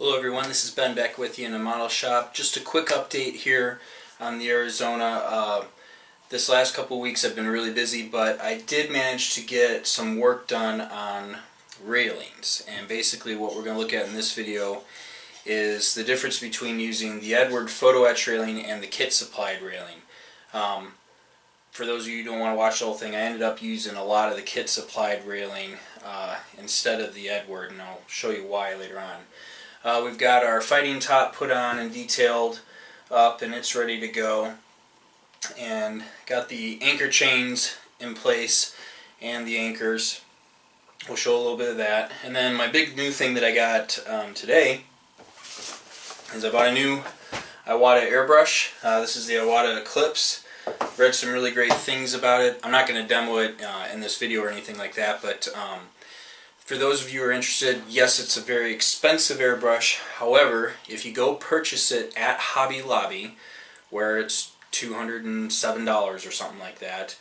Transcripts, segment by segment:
Hello everyone, this is Ben back with you in the model shop. Just a quick update here on the Arizona. This last couple weeks I've been really busy, but I did manage to get some work done on railings. And basically what we're going to look at in this video is the difference between using the Eduard photo etch railing and the kit supplied railing. For those of you who don't want to watch the whole thing, I ended up using a lot of the kit supplied railing instead of the Eduard, and I'll show you why later on. We've got our fighting top put on and detailed up, and it's ready to go. And got the anchor chains in place and the anchors. We'll show a little bit of that. And then my big new thing that I got today is I bought a new Iwata airbrush. This is the Iwata Eclipse. Read some really great things about it. I'm not going to demo it in this video or anything like that, but for those of you who are interested, yes, it's a very expensive airbrush. However, if you go purchase it at Hobby Lobby, where it's $207 or something like that,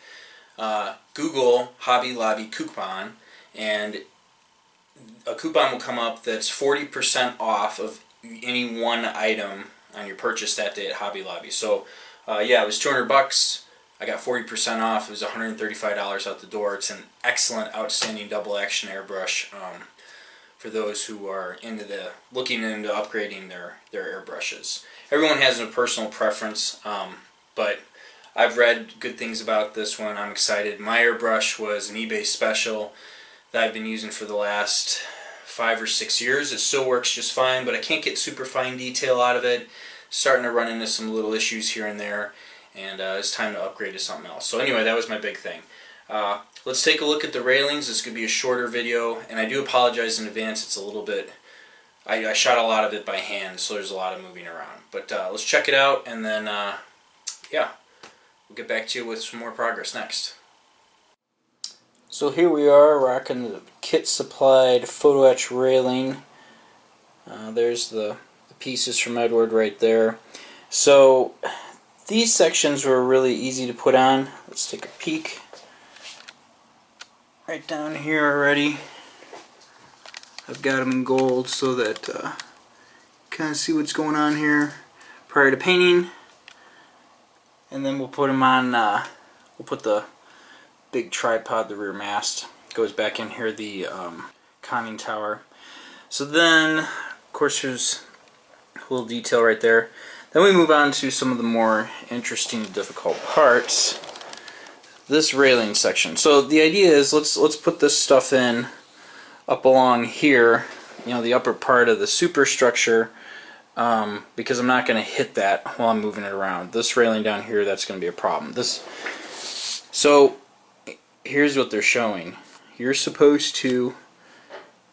Google Hobby Lobby coupon, and a coupon will come up that's 40% off of any one item on your purchase that day at Hobby Lobby. So, yeah, it was $200. I got 40% off. It was $135 out the door. It's an excellent, outstanding double action airbrush for those who are looking into upgrading their airbrushes. Everyone has a personal preference, but I've read good things about this one. I'm excited. My airbrush was an eBay special that I've been using for the last 5 or 6 years. It still works just fine, but I can't get super fine detail out of it. Starting to run into some little issues here and there, and it's time to upgrade to something else. So anyway, that was my big thing. Let's take a look at the railings. This could be a shorter video, and I do apologize in advance. It's a little bit, I shot a lot of it by hand, so there's a lot of moving around. But let's check it out, and then yeah, we'll get back to you with some more progress next. So here we are rocking the kit supplied photo etch railing. There's the pieces from Eduard right there. So these sections were really easy to put on. Let's take a peek. Right down here already, I've got them in gold so that kind of see what's going on here prior to painting. And then we'll put them on, we'll put the big tripod, the rear mast, goes back in here, the conning tower. So then, of course, there's a little detail right there. Then we move on to some of the more interesting, difficult parts. This railing section. So the idea is let's put this stuff in up along here, you know, the upper part of the superstructure, because I'm not going to hit that while I'm moving it around. This railing down here, that's going to be a problem. So here's what they're showing. You're supposed to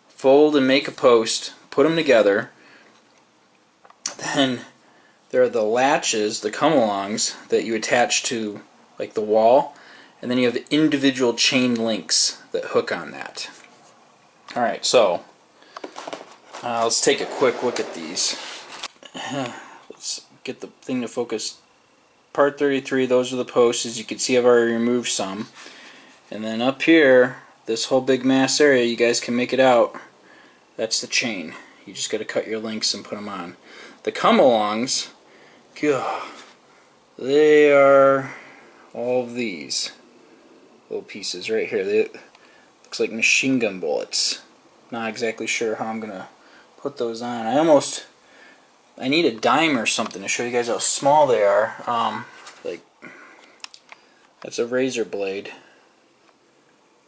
fold and make a post, put them together. Then there are the latches, the come-alongs, that you attach to like the wall, and then you have the individual chain links that hook on that. Alright, so let's take a quick look at these. Let's get the thing to focus. Part 33, those are the posts. As you can see, I've already removed some. And then up here, this whole big mass area, you guys can make it out. That's the chain. You just got to cut your links and put them on. The come-alongs, they are all of these little pieces right here. They looks like machine gun bullets. Not exactly sure how I'm gonna put those on. I need a dime or something to show you guys how small they are. Like, that's a razor blade,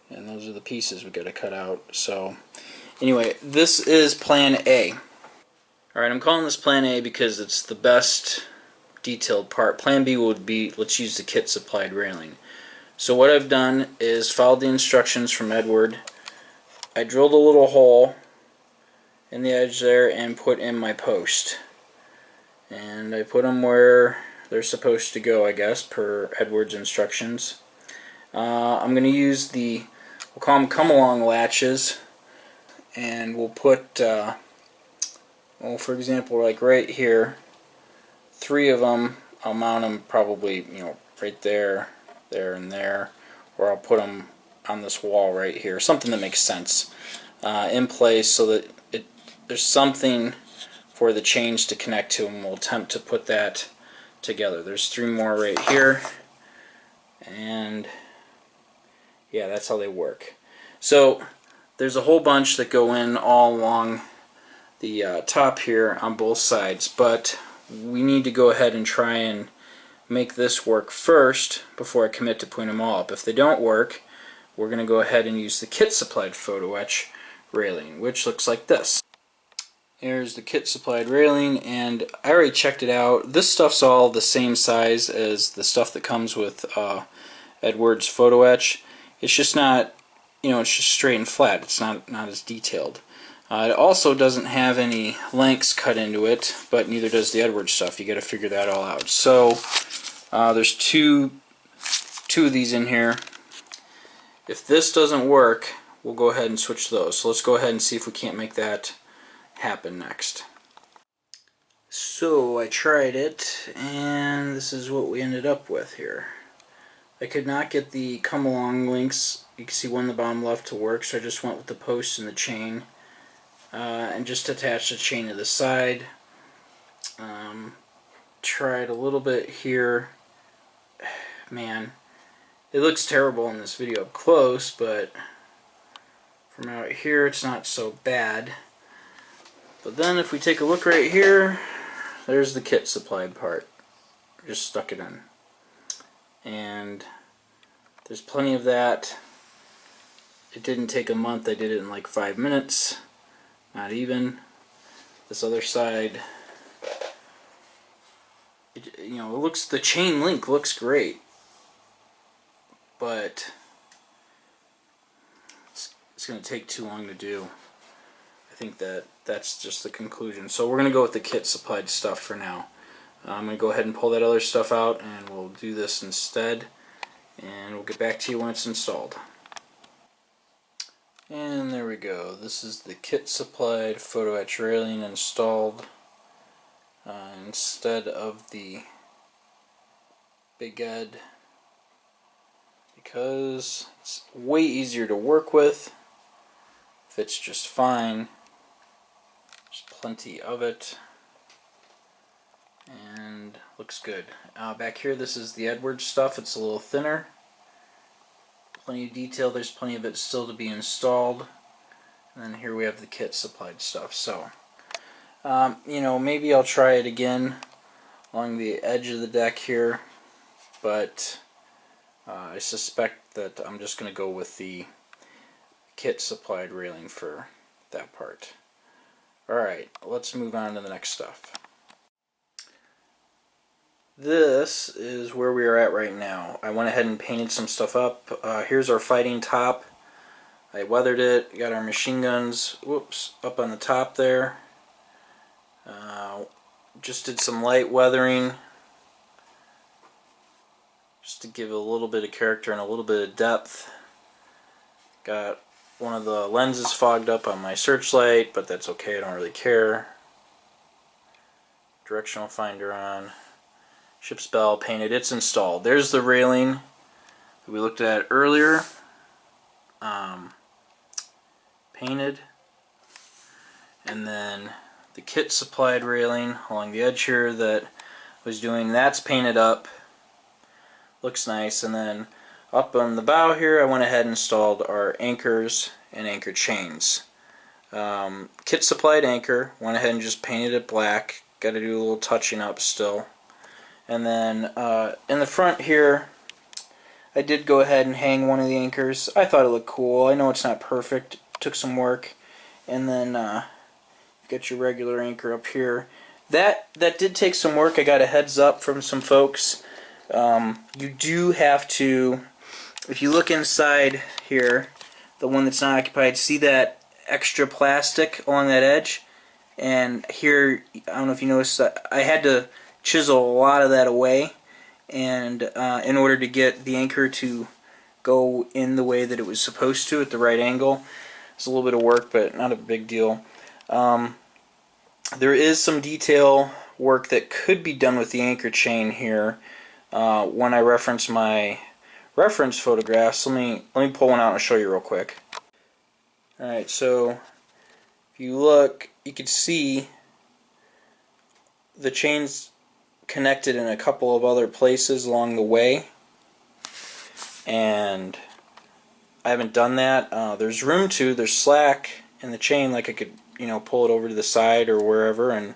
and those are the pieces we got to cut out. So anyway, this is Plan A. Alright, I'm calling this Plan A because it's the best detailed part. Plan B would be, let's use the kit supplied railing. So what I've done is followed the instructions from Eduard. I drilled a little hole in the edge there and put in my post. And I put them where they're supposed to go, I guess, per Eduard's instructions. I'm going to use we'll call them come-along latches, and we'll put, well, for example, like right here, 3 of them, I'll mount them probably, you know, right there, there, and there, or I'll put them on this wall right here, something that makes sense in place so that there's something for the chains to connect to, and we'll attempt to put that together. There's 3 more right here, and yeah, that's how they work. So there's a whole bunch that go in all along the top here on both sides, but we need to go ahead and try and make this work first before I commit to putting them all up. If they don't work, we're going to go ahead and use the kit supplied photo etch railing, which looks like this. Here's the kit supplied railing, and I already checked it out. This stuff's all the same size as the stuff that comes with Eduard's photo etch. It's just not, it's just straight and flat. It's not as detailed. It also doesn't have any lengths cut into it, but neither does the Eduard stuff. You got to figure that all out. So there's two of these in here. If this doesn't work, we'll go ahead and switch those. So let's go ahead and see if we can't make that happen next. So I tried it, and this is what we ended up with here. I could not get the come along links. You can see one in the bottom left to work, so I just went with the post and the chain. And just attach the chain to the side. Tried a little bit here. Man, it looks terrible in this video up close, but from out here it's not so bad. But then if we take a look right here, there's the kit supplied part. Just stuck it in. And there's plenty of that. It didn't take a month. I did it in like 5 minutes. Not even. This other side, it looks, the chain link looks great, but it's going to take too long to do. I think that's just the conclusion. So we're going to go with the kit supplied stuff for now. I'm going to go ahead and pull that other stuff out, and we'll do this instead, and we'll get back to you when it's installed. And there we go. This is the kit supplied photo etch railing installed instead of the Big Ed, because it's way easier to work with. Fits just fine. There's plenty of it, and looks good. Back here, this is the Eduard stuff. It's a little thinner. Plenty of detail. There's plenty of it still to be installed. And then here we have the kit supplied stuff. So, maybe I'll try it again along the edge of the deck here, but I suspect that I'm just going to go with the kit supplied railing for that part. Alright, let's move on to the next stuff. This is where we are at right now. I went ahead and painted some stuff up. Here's our fighting top. I weathered it. Got our machine guns, up on the top there. Just did some light weathering, just to give it a little bit of character and a little bit of depth. Got one of the lenses fogged up on my searchlight, but that's okay, I don't really care. Directional finder on. Ship's bell painted. It's installed. There's the railing that we looked at earlier. Painted. And then the kit supplied railing along the edge here that I was doing, that's painted up. Looks nice. And then up on the bow here, I went ahead and installed our anchors and anchor chains. Kit supplied anchor, went ahead and just painted it black. Got to do a little touching up still. And then in the front here, I did go ahead and hang one of the anchors. I thought it looked cool. I know it's not perfect. It took some work. And then get your regular anchor up here. That did take some work. I got a heads up from some folks. You do have to, if you look inside here, the one that's not occupied, see that extra plastic along that edge? And here, I don't know if you noticed, I had to chisel a lot of that away, and in order to get the anchor to go in the way that it was supposed to at the right angle. It's a little bit of work, but not a big deal. There is some detail work that could be done with the anchor chain here. When I reference my reference photographs, let me pull one out and show you real quick. Alright, so if you look, you can see the chain's connected in a couple of other places along the way, and I haven't done that. There's room to. There's slack in the chain, like I could, pull it over to the side or wherever and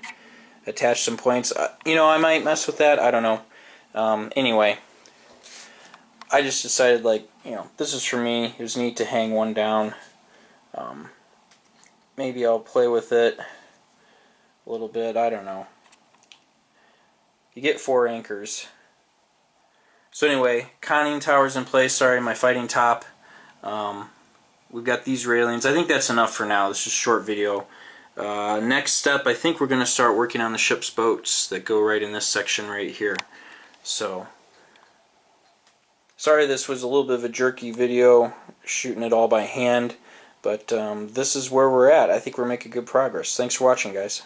attach some points. I might mess with that. I don't know. Anyway, I just decided, this is for me. It was neat to hang one down. Maybe I'll play with it a little bit. I don't know. You get 4 anchors. So anyway, conning tower's in place. Sorry, my fighting top. We've got these railings. I think that's enough for now. This is a short video. Next step, I think we're going to start working on the ship's boats that go right in this section right here. So, sorry this was a little bit of a jerky video, shooting it all by hand, but this is where we're at. I think we're making good progress. Thanks for watching, guys.